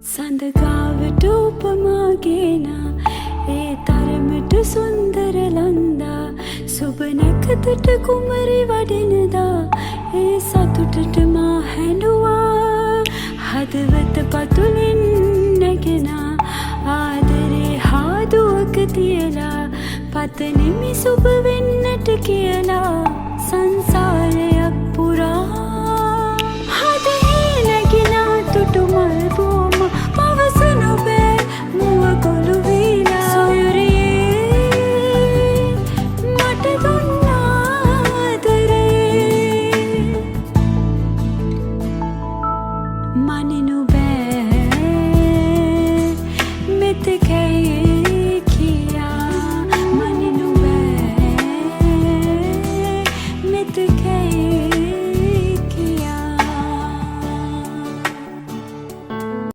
සඳගාවට උපමාගෙන ඒ තරමට සුන්දර ලන්දා සුබ නැකතට කුමරි වඩිනදා ඒ සතුටට මා හැඬුවා හදවත පතුලින් නැගෙන ආදරේ හාදුවක තියලා පතනෙමි සුබ වෙන්නට කියලා සංසාරයක් පුරා